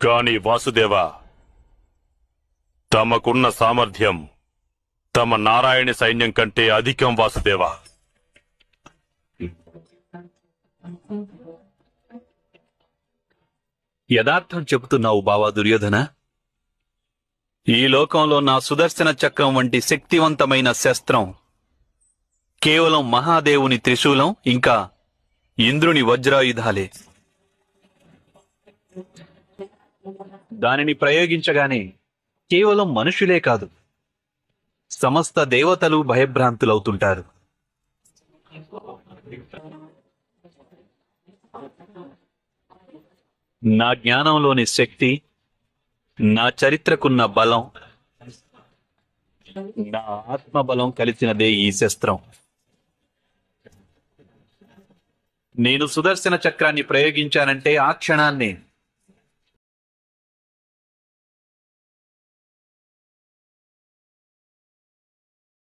కాని వాసుదేవ, తమకున్న సామర్థ్యం తమ నారాయణ సైన్యం కంటే అధికం వాసుదేవ. యథార్థం చెబుతున్నావు బావా దుర్యోధన. ఈ లోకంలో నా సుదర్శన చక్రం వంటి శక్తివంతమైన శస్త్రం కేవలం మహాదేవుని త్రిశూలం ఇంకా ఇంద్రుని వజ్రాయుధాలే. దానిని ప్రయోగించగానే కేవలం మనుషులే కాదు, సమస్త దేవతలు భయభ్రాంతులవుతుంటారు. నా జ్ఞానంలోని శక్తి, నా చరిత్రకున్న బలం, నా ఆత్మబలం కలిసినదే ఈ శస్త్రం. నేను సుదర్శన చక్రాన్ని ప్రయోగించానంటే ఆ క్షణాన్నే